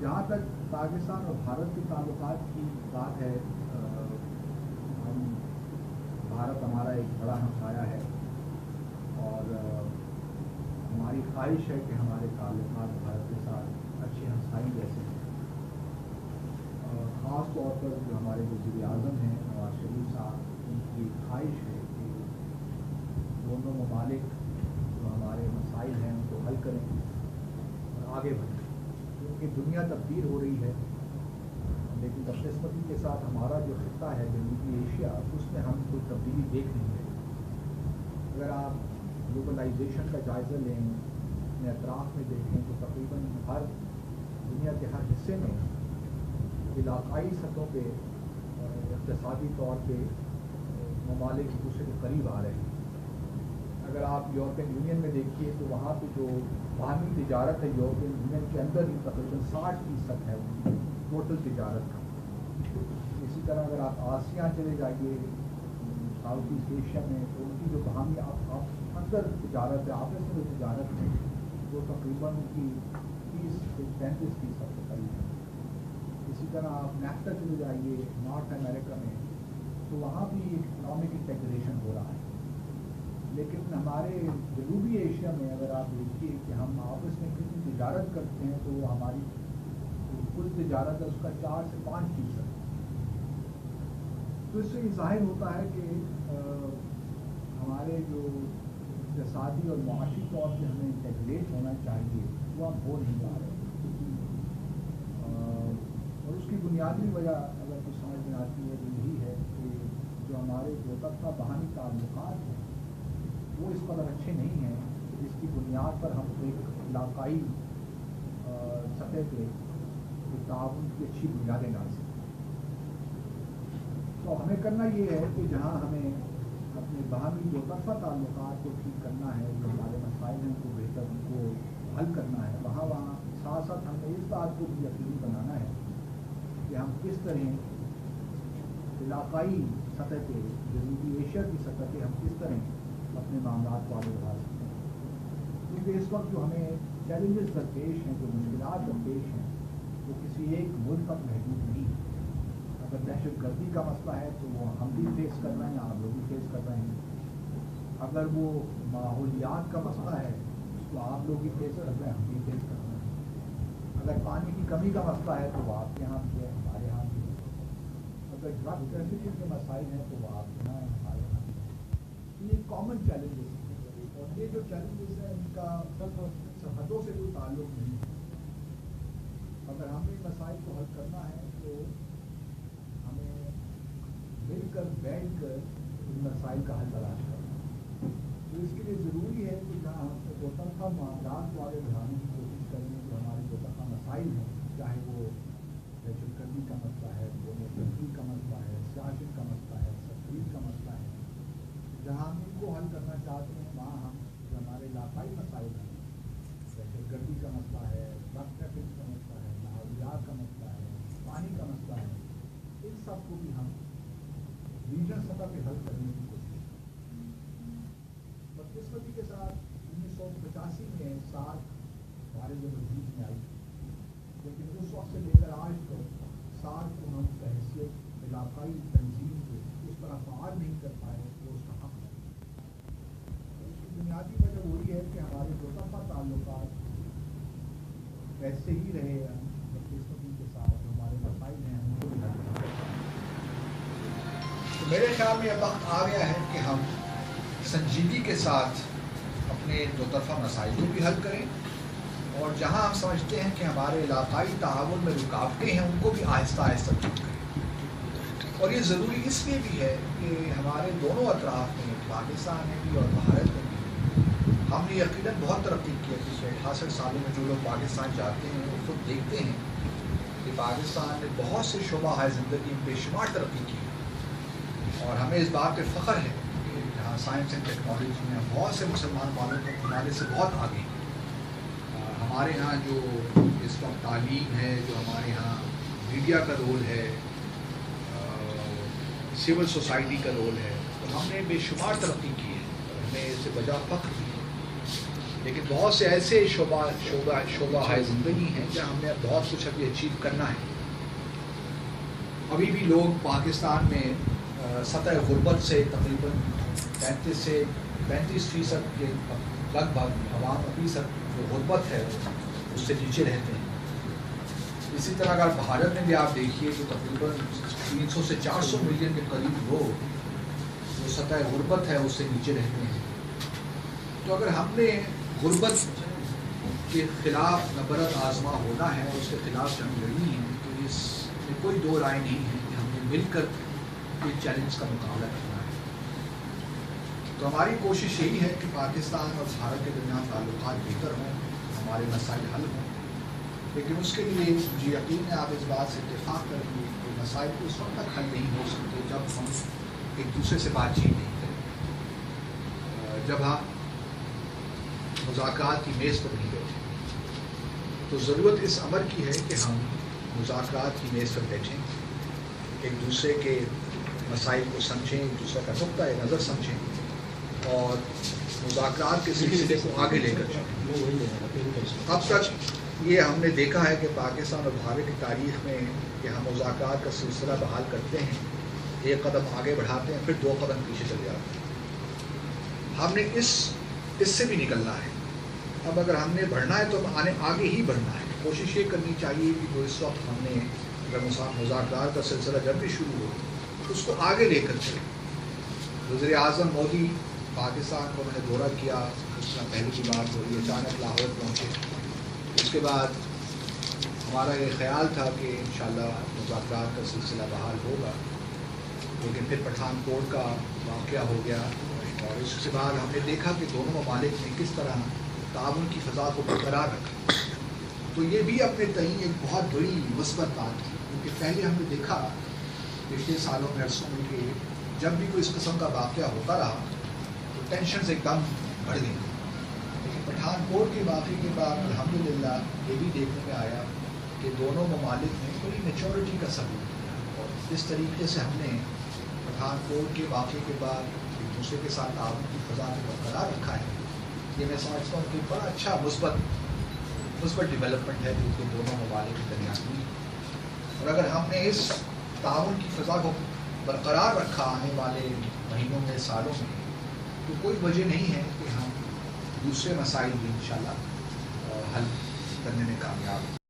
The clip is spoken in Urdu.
جہاں تک پاکستان اور بھارت کے تعلقات کی بات ہے، بھارت ہمارا ایک بڑا ہمسایہ ہے اور ہماری خواہش ہے کہ ہمارے تعلقات بھارت کے ساتھ اچھے ہمسائی جیسے ہیں. خاص طور پر جو ہمارے وزیر اعظم ہیں نواز شریف صاحب، ان کی خواہش ہے کہ دونوں ممالک جو ہمارے مسائل ہیں ان کو حل کریں اور آگے بڑھیں، کیونکہ دنیا تبدیل ہو رہی ہے. لیکن بدقسمتی کے ساتھ ہمارا جو خطہ ہے جنوبی ایشیا، اس میں ہم کوئی تبدیلی دیکھ نہیں رہے. اگر آپ گلوبلائزیشن کا جائزہ لیں، اپنے اطراف میں دیکھیں تو تقریباً ہر دنیا کے ہر حصے میں علاقائی سطحوں پہ اقتصادی طور پہ ممالک ایک دوسرے کے قریب آ رہے ہیں. اگر آپ یورپین یونین میں دیکھیے تو وہاں پہ جو باہمی تجارت ہے یورپین یونین کے اندر ہی تقریباً 60% ہے ان کی ٹوٹل تجارت کا. اسی طرح اگر آپ آسیان چلے جائیے، ساؤتھ ایسٹ ایشیا میں، تو ان کی جو باہمی اندر تجارت ہے، آپس میں جو تجارت ہے، وہ تقریباً ان کی 30 سے 35% کے قریب ہے. اسی طرح آپ نیفٹا چلے جائیے نارتھ امریکہ میں، تو وہاں بھی اکنامک انٹیگریشن ہو رہا ہے. لیکن ہمارے جنوبی ایشیا میں اگر آپ دیکھیے کہ ہم آپس میں کتنی تجارت کرتے ہیں تو وہ ہماری کل تجارت ہے اس کا 4 سے 5%. تو اس سے یہ ظاہر ہوتا ہے کہ ہمارے جو اقتصادی اور معاشی طور پہ ہمیں انٹیگریٹ ہونا چاہیے وہ ہم ہو نہیں پا رہے. اور اس کی بنیادی وجہ اگر کچھ سمجھ میں آتی ہے تو یہی ہے کہ جو ہمارے دو طرفہ باہمی تعلقات ہیں وہ اس قدر اچھے نہیں ہیں جس کی بنیاد پر ہم ایک علاقائی سطح پہ تعاون کی اچھی بنیادیں ڈال سکیں. تو ہمیں کرنا یہ ہے کہ جہاں ہمیں اپنے باہمی دو طرفہ تعلقات کو ٹھیک کرنا ہے، جو ہمارے مسائل ہیں ان کو بہتر ان کو حل کرنا ہے، وہاں ساتھ ساتھ ہمیں اس بات کو بھی یقینی بنانا ہے کہ ہم کس طرح علاقائی سطح پہ، جنوبی ایشیا کی سطح پہ ہم کس طرح اپنے معاملات کو آگے بڑھا سکتے ہیں. کیونکہ اس وقت جو ہمیں چیلنجز درپیش ہیں، جو مشکلات درپیش ہیں، وہ کسی ایک ملک تک محدود نہیں ہے. اگر دہشت گردی کا مسئلہ ہے تو وہ ہم بھی فیس کر رہے ہیں، آپ لوگ بھی فیس کر رہے ہیں. اگر وہ ماحولیات کا مسئلہ ہے تو آپ لوگ بھی فیس کر رہے ہیں، ہم بھی فیس کر رہے ہیں. اگر پانی کی کمی کا مسئلہ ہے تو وہ آپ کے یہاں بھی ہے، ہمارے یہاں بھی ہے. اگر ڈرگ ٹریفکنگ کے مسائل ہیں تو وہ آپ کے یہاں ہیں، ہمارے یہاں بھی ہے. یہ کامن چیلنجز ہیں اور یہ جو چیلنجز ہیں ان کا سرحدوں سے کوئی تعلق نہیں ہے. اگر ہمیں ان مسائل کو حل کرنا ہے تو ہمیں مل کر بیٹھ کر ان مسائل کا حل تلاش کرنا ہے. تو اس کے لیے ضروری ہے کہ جہاں ہم دو طرفہ معاملات کو آگے بڑھانے کی کوشش کریں، جو ہمارے دو طرفہ مسائل ہیں، چاہے وہ دہشت گردی کا مسئلہ ہے، تنقید کا مسئلہ ہے، سیاست کا مسئلہ ہے، تقریر کا مسئلہ ہے، جہاں ہم ان کو حل کرنا چاہتے ہیں وہاں ہم جو ہمارے علاقائی مسائل ہیں، دہشت گردی کا مسئلہ ہے، ڈرگ ٹریفکنگ کا مسئلہ ہے، ماحولیات کا مسئلہ ہے، پانی کا مسئلہ ہے، ان سب کو بھی ہم ریجن سطح پہ حل کرنے کی کوشش کریں. بدقسمتی کے ساتھ 1985 میں ساتھ ہمارے جو وجود میں آئی، لیکن اس وقت سے لے کر آج تک ساتھ کو ہم بحیثیت علاقائی تنظیم کو اس طرح فعال نہیں کر پائے وہ اس کا حق ہے. اس کی بنیادی وجہ وہی ہے کہ ہمارے دو طرفہ تعلقات ویسے ہی رہے ہیں بدقسمتی کے ساتھ. جو ہمارے مسائل ہیں ان کو بھی حل نہیں کر پائے. تو میرے خیال میں اب وقت آ گیا ہے کہ ہم سنجیدگی کے ساتھ اپنے دو طرفہ مسائل کو بھی حل کریں، اور جہاں ہم سمجھتے ہیں کہ ہمارے علاقائی تعاون میں رکاوٹیں ہیں ان کو بھی آہستہ آہستہ دور کریں. اور یہ ضروری اس لیے بھی ہے کہ ہمارے دونوں اطراف میں، پاکستان میں بھی اور بھارت میں بھی، ہم نے یقیناً بہت ترقی کی ہے. پچھلے 68 سالوں میں جو لوگ پاکستان جاتے ہیں وہ خود دیکھتے ہیں کہ پاکستان نے بہت سے شعبہ زندگی میں بے شمار ترقی کی ہے. اور ہمیں اس بات پہ فخر ہے کہ جہاں سائنس اینڈ ٹیکنالوجی میں بہت سے مسلمان والوں کو ہمارے سے بہت آگے ہیں. ہمارے ہاں جو اس وقت تعلیم ہے، جو ہمارے ہاں میڈیا کا رول ہے، سول سوسائٹی کا رول ہے، تو ہم نے بے شمار ترقی کی ہے اور ہمیں اس سے بجا فخر بھی ہے. لیکن بہت سے ایسے شعبہ ہے زندگی ہیں جہاں ہم نے بہت کچھ ابھی اچیو کرنا ہے. ابھی بھی لوگ پاکستان میں سطح غربت سے تقریباً 35 سے 35% کے لگ بھگ عوام ابھی جو غربت ہے اس سے نیچے رہتے ہیں. اسی طرح اگر بھارت میں بھی آپ دیکھیے تو تقریباً 300 سے 400 ملین کے قریب لوگ جو سطح غربت ہے اس سے نیچے رہتے ہیں. تو اگر ہم نے غربت کے خلاف نبرد آزما ہونا ہے اور اس کے خلاف جنگ لڑنی ہے تو اس میں کوئی دو رائے نہیں ہے کہ ہم نے مل کر اس چیلنج کا مقابلہ کرنا ہے. تو ہماری کوشش یہی ہے کہ پاکستان اور بھارت کے درمیان تعلقات بہتر ہوں, ہمارے مسائل حل ہوں. لیکن اس کے لیے مجھے یقین ہے آپ اس بات سے اتفاق کریں گے کہ مسائل اس وقت تک حل نہیں ہو سکتے جب ہم ایک دوسرے سے بات چیت نہیں کریں, جب ہم مذاکرات کی میز پر نہیں بیٹھیں. تو ضرورت اس امر کی ہے کہ ہم مذاکرات کی میز پر بیٹھیں, ایک دوسرے کے مسائل کو سمجھیں, ایک دوسرے کا نقطۂ نظر سمجھیں اور مذاکرات کے سلسلے کو آگے لے کر چلیں. اب تک یہ ہم نے دیکھا ہے کہ پاکستان اور بھارت کی تاریخ میں کہ ہم مذاکرات کا سلسلہ بحال کرتے ہیں, ایک قدم آگے بڑھاتے ہیں, پھر 2 قدم پیچھے چلے جاتے ہیں. ہم نے اس سے بھی نکلنا ہے. اب اگر ہم نے بڑھنا ہے تو آگے ہی بڑھنا ہے. کوشش یہ کرنی چاہیے کہ جو اس وقت ہم نے اگر مذاکرات کا سلسلہ جب بھی شروع ہو تو اس کو آگے لے کر چلیں. وزیر اعظم مودی پاکستان کو انہوں نے دورہ کیا, اس میں پہلی کی بات ہوئی, اچانک لاہور پہنچے. اس کے بعد ہمارا یہ خیال تھا کہ انشاءاللہ مذاکرات کا سلسلہ بحال ہوگا, لیکن پھر پٹھان کوٹ کا واقعہ ہو گیا اور اس کے بعد ہم نے دیکھا کہ دونوں ممالک نے کس طرح تعاون کی فضا کو برقرار رکھا. تو یہ بھی اپنے تئیں ایک بہت بڑی مثبت بات تھی, کیونکہ پہلے ہم نے دیکھا پچھلے سالوں میں عرصوں میں کہ جب بھی کوئی اس قسم کا واقعہ ہوتا رہا تو ٹینشنز ایک دم بڑھ گئی. لیکن پٹھان کوٹ کے واقعے کے بعد الحمدللہ یہ بھی دیکھنے میں آیا کہ دونوں ممالک نے بڑی میچورٹی کا ثبوت کیا اور جس طریقے سے ہم نے پٹھان کوٹ کے واقعے کے بعد ایک دوسرے کے ساتھ تعاون کی فضا کو برقرار رکھا ہے, یہ میں سمجھتا ہوں کہ بڑا اچھا مثبت ڈیولپمنٹ ہے جو کہ دونوں ممالک کے درمیان ہوئی. اور اگر ہم نے اس تعاون کی فضا کو برقرار رکھا آنے والے مہینوں میں, سالوں میں, تو کوئی وجہ نہیں ہے کہ ہم دوسرے مسائل بھی انشاءاللہ حل کرنے میں کامیاب